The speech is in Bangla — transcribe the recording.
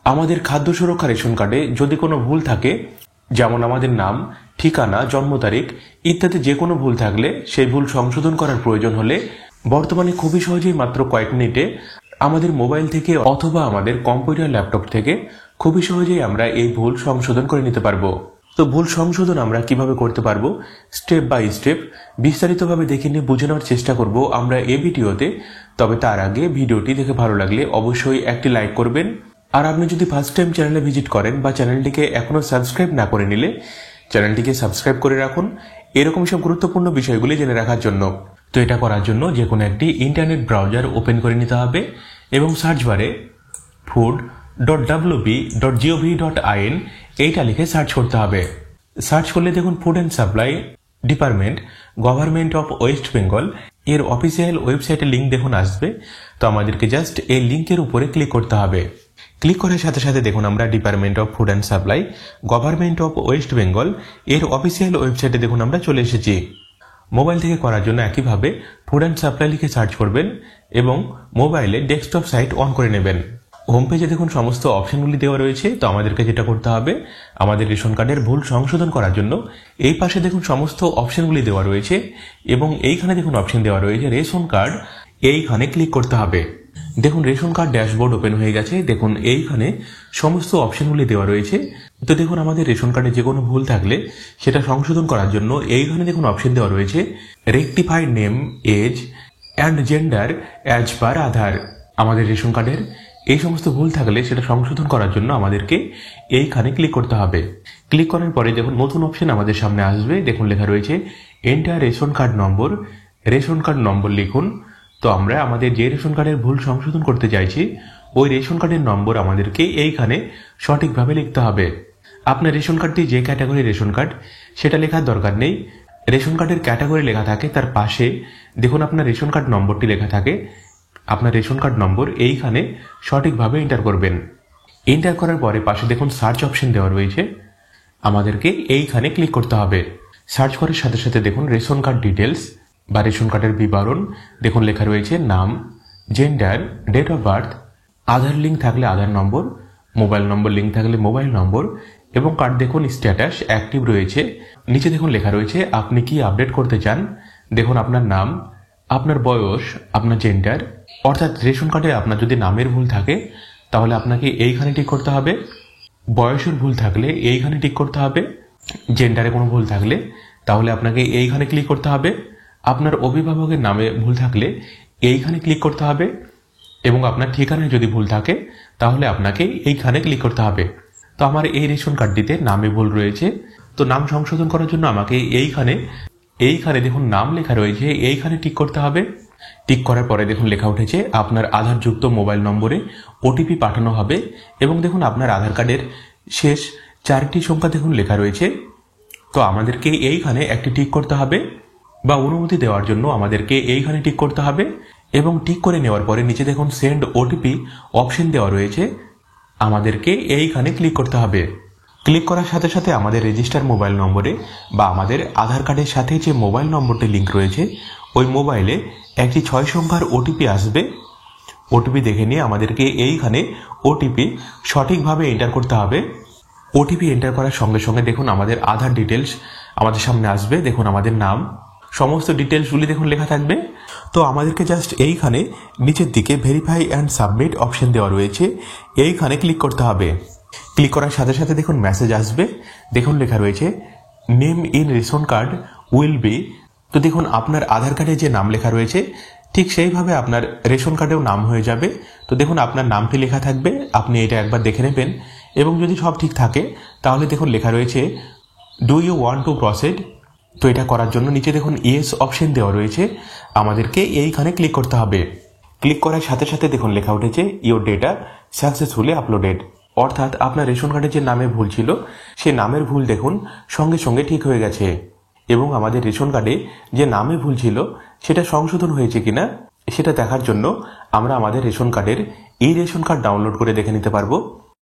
আমাদের খাদ্য সুরক্ষা রেশন কার্ডে যদি কোনো ভুল থাকে, যেমন আমাদের নাম, ঠিকানা, জন্ম তারিখ ইত্যাদি যে কোনো ভুল থাকলে সেই ভুল সংশোধন করার প্রয়োজন হলে বর্তমানে খুবই সহজেই মাত্র কয়েক মিনিটে আমাদের মোবাইল থেকে অথবা আমাদের কম্পিউটার ল্যাপটপ থেকে খুবই সহজেই আমরা এই ভুল সংশোধন করে নিতে পারবো। তো ভুল সংশোধন আমরা কিভাবে করতে পারবো স্টেপ বাই স্টেপ বিস্তারিতভাবে দেখে নিয়ে বুঝে নেওয়ার চেষ্টা করব আমরা এই ভিডিওতে। তবে তার আগে ভিডিওটি দেখে ভালো লাগলে অবশ্যই একটি লাইক করবেন। আর আপনি যদি ফার্স্ট টাইম চ্যানেলে ভিজিট করেন বা চ্যানেলটিকে এখনো সাবস্ক্রাইব না করে নিলে চ্যানেলটিকে সাবস্ক্রাইব করে রাখুন এরকম সব গুরুত্বপূর্ণ বিষয়গুলি জেনে রাখার জন্য। তো এটা করার জন্য যে কোনো একটি ইন্টারনেট ব্রাউজার ওপেন করে নিতে হবে এবং সার্চ বারে food.wp.gov.in এইটা লিখে সার্চ করতে হবে। সার্চ করলে দেখুন food and supply department, government of West Bengal এর অফিসিয়াল ওয়েবসাইটের লিঙ্ক দেখুন আসবে। তো আমাদেরকে জাস্ট এই লিঙ্কের উপরে ক্লিক করতে হবে। ক্লিক করার সাথে সাথে দেখুন আমরা department of food and supply, government of West Bengal এর অফিসিয়াল ওয়েবসাইটে দেখুন আমরা চলে এসেছি। মোবাইল থেকে করার জন্য একইভাবে ফুড অ্যান্ড সাপ্লাই লিখে সার্চ করবেন এবং মোবাইলে ডেস্কটপ সাইট অন করে নেবেন। হোম পেজে দেখুন সমস্ত অপশনগুলি দেওয়া রয়েছে। তো আমাদেরকে যেটা করতে হবে আমাদের রেশন কার্ডের ভুল সংশোধন করার জন্য এই পাশে দেখুন সমস্ত অপশনগুলি দেওয়া রয়েছে এবং এইখানে দেখুন অপশন দেওয়া রয়েছে রেশন কার্ড, এইখানে ক্লিক করতে হবে। দেখুন রেশন কার্ড ড্যাশবোর্ড ওপেন হয়ে গেছে। দেখুন এইখানে সমস্ত অপশনগুলি দেওয়া রয়েছে। তো দেখুন আমাদের রেশন কার্ডে যে কোনো ভুল থাকলে সেটা সংশোধন করার জন্য এইখানে দেখুন অপশন দেওয়া রয়েছে rectify name, age and gender as per Aadhaar. আমাদের রেশন কার্ডের এই সমস্ত ভুল থাকলে সেটা সংশোধন করার জন্য আমাদেরকে এইখানে ক্লিক করতে হবে। ক্লিক করার পরে দেখুন নতুন অপশন আমাদের সামনে আসবে। দেখুন লেখা রয়েছে এন্টার রেশন কার্ড নম্বর, রেশন কার্ড নম্বর লিখুন। তো আমরা আমাদের যে রেশন কার্ডের ভুল সংশোধন করতে চাইছি ওই রেশন কার্ডের নম্বর আমাদেরকে এইখানে সঠিকভাবে লিখতে হবে। আপনার রেশন কার্ডটি যে ক্যাটাগরির রেশন কার্ড সেটা লেখার দরকার নেই। রেশন কার্ডের ক্যাটাগরি লেখা থাকে তার পাশে দেখুন আপনার রেশন কার্ড নম্বরটি লেখা থাকে। আপনার রেশন কার্ড নম্বর এইখানে সঠিকভাবে এন্টার করবেন। এন্টার করার পরে পাশে দেখুন সার্চ অপশন দেওয়া রয়েছে, আমাদেরকে এইখানে ক্লিক করতে হবে। সার্চ করার সাথে সাথে দেখুন রেশন কার্ড ডিটেলস বা রেশন কার্ডের বিবরণ দেখুন লেখা রয়েছে নাম, gender, date of birth, Aadhaar link থাকলে Aadhaar number, mobile number link থাকলে মোবাইল নম্বর এবং কার্ড দেখুন স্ট্যাটাস অ্যাক্টিভ রয়েছে। নিচে দেখুন লেখা রয়েছে আপনি কি আপডেট করতে চান। দেখুন আপনার নাম, আপনার বয়স, আপনার জেন্ডার, অর্থাৎ রেশন কার্ডে আপনার যদি নামের ভুল থাকে তাহলে আপনাকে এইখানে টিক করতে হবে। বয়সের ভুল থাকলে এইখানে টিক করতে হবে। জেন্ডারে কোনো ভুল থাকলে তাহলে আপনাকে এইখানে ক্লিক করতে হবে। আপনার অভিভাবকের নামে ভুল থাকলে এইখানে ক্লিক করতে হবে এবং আপনার ঠিকানায় যদি ভুল থাকে তাহলে আপনাকে এইখানে ক্লিক করতে হবে। তো আমার এই রেশন কার্ডটিতে নামে ভুল রয়েছে। তো নাম সংশোধন করার জন্য আমাকে এইখানে দেখুন নাম লেখা রয়েছে, এইখানে টিক করতে হবে। টিক করার পরে দেখুন লেখা উঠেছে আপনার আধারযুক্ত মোবাইল নম্বরে ওটিপি পাঠানো হবে এবং দেখুন আপনার আধার কার্ডের শেষ 4টি সংখ্যা দেখুন লেখা রয়েছে। তো আমাদেরকে এইখানে একটি টিক করতে হবে বা অনুমতি দেওয়ার জন্য আমাদেরকে এইখানে টিক করতে হবে এবং টিক করে নেওয়ার পরে নিচে দেখুন সেন্ড ওটিপি অপশন দেওয়া রয়েছে, আমাদেরকে এইখানে ক্লিক করতে হবে। ক্লিক করার সাথে সাথে আমাদের রেজিস্টার মোবাইল নম্বরে বা আমাদের আধার কার্ডের সাথে যে মোবাইল নম্বরটি লিঙ্ক রয়েছে ওই মোবাইলে একটি 6 সংখ্যার ওটিপি আসবে। ওটিপি দেখে নিয়ে আমাদেরকে এইখানে ওটিপি সঠিকভাবে এন্টার করতে হবে। ওটিপি এন্টার করার সঙ্গে সঙ্গে দেখুন আমাদের আধার ডিটেলস আমাদের সামনে আসবে। দেখুন আমাদের নাম, সমস্ত ডিটেলসগুলি দেখুন লেখা থাকবে। তো আমাদেরকে জাস্ট এইখানে নিচের দিকে ভেরিফাই অ্যান্ড সাবমিট অপশন দেওয়া রয়েছে, এইখানে ক্লিক করতে হবে। ক্লিক করার সাথে সাথে দেখুন মেসেজ আসবে। দেখুন লেখা রয়েছে name in ration card will be. তো দেখুন আপনার আধার কার্ডে যে নাম লেখা রয়েছে ঠিক সেইভাবে আপনার রেশন কার্ডেও নাম হয়ে যাবে। তো দেখুন আপনার নামটি লেখা থাকবে, আপনি এটা একবার দেখে নেবেন এবং যদি সব ঠিক থাকে তাহলে দেখুন লেখা রয়েছে do you want to proceed. তো এটা করার জন্য নিচে দেখুন ইয়েস অপশন দেওয়া রয়েছে, আমাদেরকে এইখানে ক্লিক করতে হবে। ক্লিক করার সাথে সাথে দেখুন লেখা উঠেছে ইওর ডেটা সাকসেসফুলি আপলোডেড, অর্থাৎ আপনার রেশন কার্ডে যে নামে ভুল ছিল সে নামের ভুল দেখুন সঙ্গে সঙ্গে ঠিক হয়ে গেছে এবং আমাদের রেশন কার্ডে যে নামে ভুল ছিল সেটা সংশোধন হয়েছে কিনা সেটা দেখার জন্য আমরা আমাদের রেশন কার্ডের এই রেশন কার্ড ডাউনলোড করে দেখে নিতে পারবো।